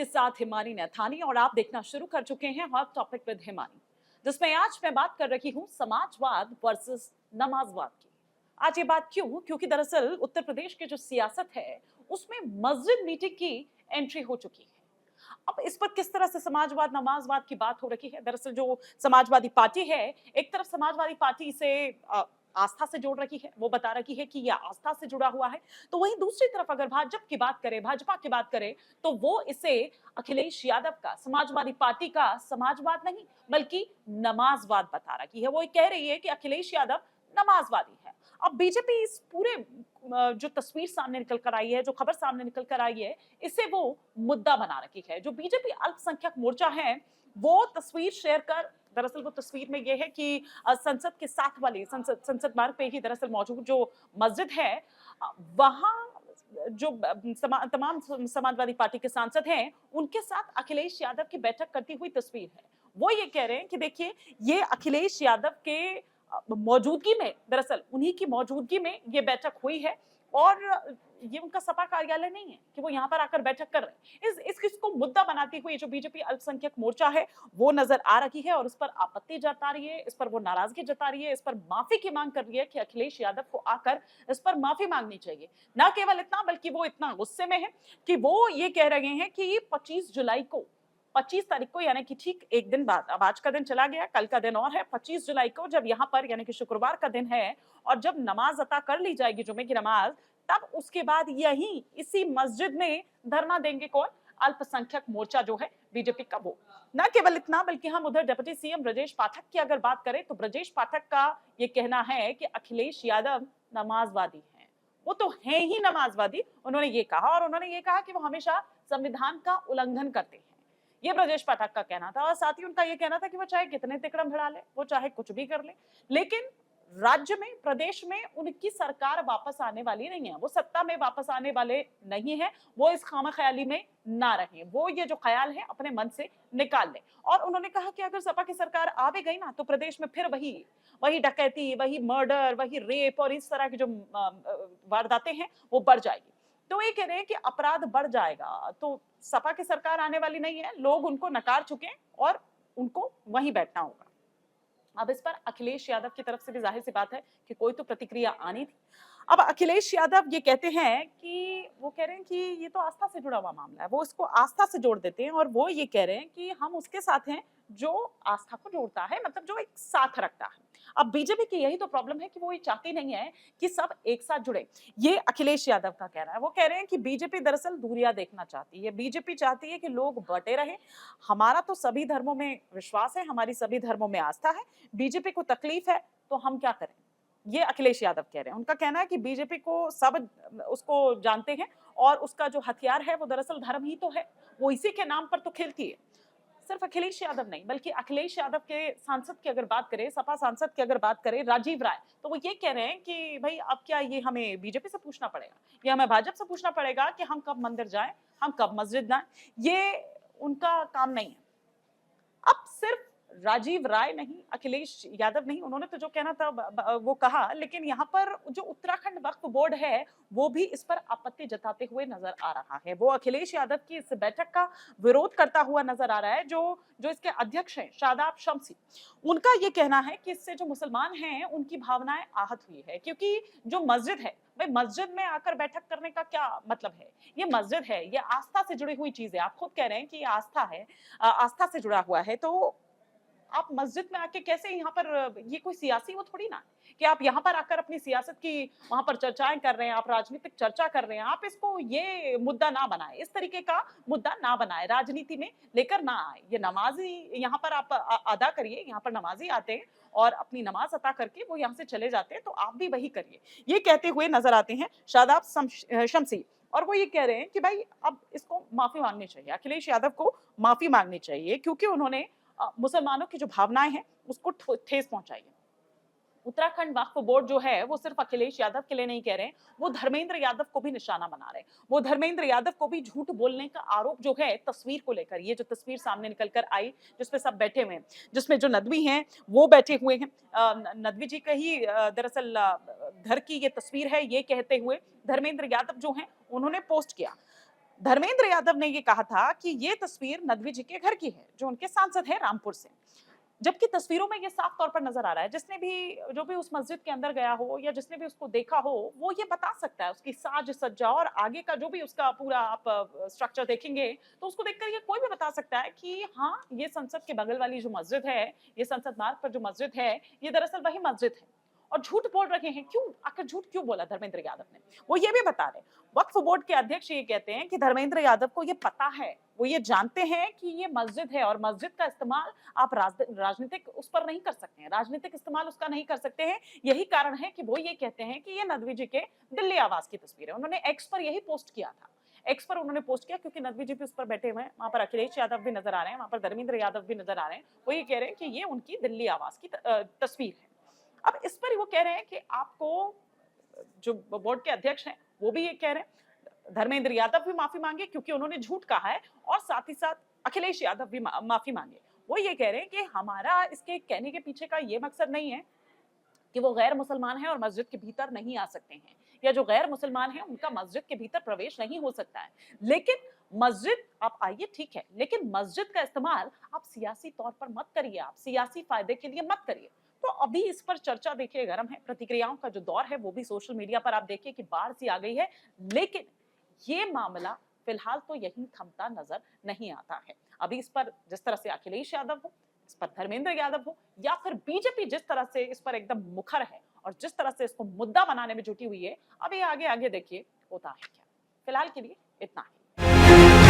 आपके साथ हिमानी नैथानी और आप देखना शुरू कर चुके हैं हॉट टॉपिक विद हिमानी, जिसमें आज मैं बात कर रही हूं समाजवाद वर्सेस नमाजवाद की। आज ये बात क्यों? क्योंकि दरअसल उत्तर प्रदेश की जो सियासत है उसमें मस्जिद मीटिंग की एंट्री हो चुकी है। अब इस पर किस तरह से समाजवाद नमाजवाद की बात हो रही है? दरअसल जो समाजवादी पार्टी है, एक तरफ समाजवादी पार्टी इसे आस्था से जोड़ रही है, वो बता रही है कि यह आस्था से जुड़ा हुआ है। तो वहीं दूसरी तरफ अगर भाजपा की बात करें, तो वो इसे अखिलेश यादव का, समाजवादी पार्टी का समाजवाद नहीं बल्कि नमाजवाद बता रही है। वो ये कह रही है कि अखिलेश यादव नमाजवादी है। अब बीजेपी इस पूरे जो तस्वीर सामने निकल कर आई है, जो खबर सामने निकल कर आई है, इसे वो मुद्दा बना रखी है। जो बीजेपी अल्पसंख्यक मोर्चा है, वो तस्वीर शेयर कर, दरअसल वो तस्वीर में ये है कि संसद के साथ वाली संसद मार्ग पे ही दरअसल मौजूद जो मस्जिद है, वहां जो तमाम समाजवादी पार्टी के सांसद हैं, उनके साथ अखिलेश यादव की बैठक करती हुई तस्वीर है। वो ये कह रहे हैं कि देखिए, ये अखिलेश यादव के मौजूदगी में, दरअसल उन्हीं की मौजूदगी में ये बैठक हुई है और ये उनका सपा कार्यालय नहीं है कि वो यहाँ पर आकर बैठक कर रहे हैं। इसको मुद्दा बनाती हुई जो बीजेपी अल्पसंख्यक मोर्चा है, वो नजर आ रही है और इस पर आपत्ति जता रही है, इस पर वो नाराजगी जता रही है, इस पर माफी की मांग कर रही है कि अखिलेश यादव को आकर इस पर माफी मांगनी चाहिए। ना केवल इतना, बल्कि वो इतना गुस्से में है कि वो ये कह रहे हैं कि 25 तारीख को, यानी कि ठीक एक दिन बाद, अब आज का दिन चला गया, कल का दिन और है, 25 जुलाई को जब यहाँ पर, यानी कि शुक्रवार का दिन है और जब नमाज अता कर ली जाएगी, जुमे की नमाज, तब उसके बाद यही इसी मस्जिद में धरना देंगे कौन? अल्पसंख्यक मोर्चा जो है बीजेपी का वो। न केवल इतना, बल्कि हम उधर डिप्टी सीएम ब्रजेश पाठक की अगर बात करें, तो ब्रजेश पाठक का ये कहना है कि अखिलेश यादव नमाजवादी हैं। वो तो है ही नमाजवादी, उन्होंने ये कहा, और उन्होंने ये कहा कि वो हमेशा संविधान का उल्लंघन करते हैं। ये ब्रजेश पाठक का कहना था और साथ ही उनका ये कहना था कि वो चाहे कितने तिकड़म भिड़ा ले, वो चाहे कुछ भी कर ले, लेकिन राज्य में, प्रदेश में उनकी सरकार वापस आने वाली नहीं है, वो सत्ता में वापस आने वाले नहीं है। वो इस खामख्याली में ना रहे, वो ये जो ख्याल है अपने मन से निकाल ले। और उन्होंने कहा कि अगर सपा की सरकार आ भी गई ना, तो प्रदेश में फिर वही वही डकैती, वही मर्डर, वही रेप और इस तरह की जो वारदातें हैं वो बढ़ जाएगी। तो ये कह रहे हैं कि अपराध बढ़ जाएगा, तो सपा की सरकार आने वाली नहीं है, लोग उनको नकार चुके हैं और उनको वहीं बैठना होगा। अब इस पर अखिलेश यादव की तरफ से भी जाहिर सी बात है कि कोई तो प्रतिक्रिया आनी थी। अब अखिलेश यादव ये कहते हैं कि वो कह रहे हैं कि ये तो आस्था से जुड़ा हुआ मामला है, वो इसको आस्था से जोड़ देते हैं और वो ये कह रहे हैं कि हम उसके साथ हैं जो आस्था को जोड़ता है, मतलब जो एक साथ रखता है। अब बीजेपी की यही तो प्रॉब्लम है कि वो ये चाहती नहीं है कि सब एक साथ जुड़े। ये अखिलेश यादव का कहना है। वो कह रहे हैं कि बीजेपी दरअसल दूरियां देखना चाहती है, बीजेपी चाहती है कि लोग बटे रहें। हमारा तो सभी धर्मों में विश्वास है, हमारी सभी धर्मों में आस्था है, बीजेपी को तकलीफ है तो हम क्या करें? ये अखिलेश यादव कह रहे हैं। उनका कहना है कि बीजेपी को सब उसको जानते हैं और उसका जो हथियार है वो दरअसल धर्म ही तो है, वो इसी के नाम पर तो खेलती है। सिर्फ अखिलेश यादव नहीं, बल्कि अखिलेश यादव के सांसद की अगर बात करें, सपा सांसद की अगर बात करें, राजीव राय, तो वो ये कह रहे हैं कि भाई अब क्या ये हमें बीजेपी से पूछना पड़ेगा, या हमें भाजपा से पूछना पड़ेगा कि हम कब मंदिर जाएं, हम कब मस्जिद जाएं? ये उनका काम नहीं है। अब सिर्फ राजीव राय नहीं, अखिलेश यादव नहीं, उन्होंने तो जो कहना था वो कहा, लेकिन यहाँ पर जो उत्तराखंड वक्फ बोर्ड है, वो भी इस पर आपत्ति जताते हुए नजर आ रहा है। वो अखिलेश यादव की इस बैठक का विरोध करता हुआ नजर आ रहा है। जो जो इसके अध्यक्ष हैं, शादाब शम्सी, उनका ये कहना है कि इससे जो मुसलमान हैं उनकी भावनाएं आहत हुई है, क्योंकि जो मस्जिद है, भाई मस्जिद में आकर बैठक करने का क्या मतलब है? ये मस्जिद है, ये आस्था से जुड़ी हुई चीज है। आप खुद कह रहे हैं कि ये आस्था है, आस्था से जुड़ा हुआ है, तो आप मस्जिद में आके कैसे यहाँ पर, ये कोई सियासी वो थोड़ी ना है कि आप यहाँ पर आकर अपनी सियासत की वहां पर चर्चाएं कर रहे हैं, आप राजनीतिक चर्चा कर रहे हैं। आप इसको ये मुद्दा ना बनाए, इस तरीके का मुद्दा ना बनाए, राजनीति में लेकर ना आए। ये नमाजी यहाँ पर आप अदा करिए, यहाँ पर नमाजी आते हैं और अपनी नमाज अता करके वो यहाँ से चले जाते हैं, तो आप भी वही करिए। ये कहते हुए नजर आते हैं शादाब शम्सी, और वो ये कह रहे हैं कि भाई अब इसको माफी मांगनी चाहिए, अखिलेश यादव को माफी मांगनी चाहिए, क्योंकि उन्होंने मुसलमानों की जो भावनाएं हैं उसको ठेस पहुंचाई है। उत्तराखंड वक्फ बोर्ड जो है वो सिर्फ अखिलेश यादव के लिए नहीं कह रहे हैं, वो धर्मेंद्र यादव को भी निशाना बना रहे हैं। वो धर्मेंद्र यादव को भी झूठ बोलने का आरोप जो है तस्वीर को लेकर, ये जो तस्वीर सामने निकल कर आई जिसमें सब बैठे हुए हैं, जिसमें जो नदवी हैं वो बैठे हुए हैं, नदवी जी का ही दरअसल घर की ये तस्वीर है, ये कहते हुए धर्मेंद्र यादव जो हैं उन्होंने पोस्ट किया। धर्मेंद्र यादव ने ये कहा था कि ये तस्वीर नदवी जी के घर की है, जो उनके सांसद हैं रामपुर से। जबकि तस्वीरों में ये साफ तौर पर नजर आ रहा है, जिसने भी जो भी उस मस्जिद के अंदर गया हो या जिसने भी उसको देखा हो, वो ये बता सकता है उसकी साज सज्जा और आगे का जो भी उसका पूरा आप स्ट्रक्चर देखेंगे तो उसको देखकर ये कोई भी बता सकता है कि हाँ, ये संसद के बगल वाली जो मस्जिद है, ये संसद मार्ग पर जो मस्जिद है, ये दरअसल वही मस्जिद है। और झूठ बोल रहे हैं क्यों? आखिर झूठ क्यों बोला धर्मेंद्र यादव ने? वो ये भी बता रहे, वक्फ बोर्ड के अध्यक्ष ये कहते हैं कि धर्मेंद्र यादव को ये पता है, वो ये जानते हैं कि ये मस्जिद है और मस्जिद का इस्तेमाल आप राजनीतिक उस पर नहीं कर सकते हैं, राजनीतिक इस्तेमाल उसका नहीं कर सकते हैं। यही कारण है कि वो ये कहते हैं कि ये नदवी जी के दिल्ली आवास की तस्वीर है। उन्होंने एक्स पर यही पोस्ट किया था। एक्स पर उन्होंने पोस्ट किया क्योंकि नदवी जी भी उस पर बैठे हुए हैं, वहां पर अखिलेश यादव भी नजर आ रहे हैं, वहां पर धर्मेंद्र यादव भी नजर आ रहे हैं। वो ये कह रहे हैं कि ये उनकी दिल्ली आवास की तस्वीर है। अब इस पर वो कह रहे हैं कि आपको जो बोर्ड के अध्यक्ष हैं वो भी ये कह रहे हैं धर्मेंद्र यादव भी माफी मांगे क्योंकि उन्होंने झूठ कहा है, और साथ ही साथ अखिलेश यादव भी माफी मांगे। वो ये कह रहे हैं कि हमारा इसके कहने के पीछे का ये मकसद नहीं है कि वो गैर मुसलमान हैं और मस्जिद के भीतर नहीं आ सकते हैं, या जो गैर मुसलमान हैं उनका मस्जिद के भीतर प्रवेश नहीं हो सकता है। लेकिन मस्जिद आप आइए, ठीक है, लेकिन मस्जिद का इस्तेमाल आप सियासी तौर पर मत करिए, आप सियासी फायदे के लिए मत करिए। तो अभी इस पर चर्चा देखिए गर्म है, प्रतिक्रियाओं का जो दौर है वो भी सोशल मीडिया पर आप देखिए कि बाढ़ सी आ गई है। लेकिन ये मामला फिलहाल तो यहीं थमता नजर नहीं आता है। अभी इस पर जिस तरह से अखिलेश यादव हो, इस पर धर्मेंद्र यादव हो, या फिर बीजेपी जिस तरह से इस पर एकदम मुखर है और जिस तरह से इसको मुद्दा बनाने में जुटी हुई है, अभी आगे आगे देखिए होता है क्या। फिलहाल के लिए इतना ही।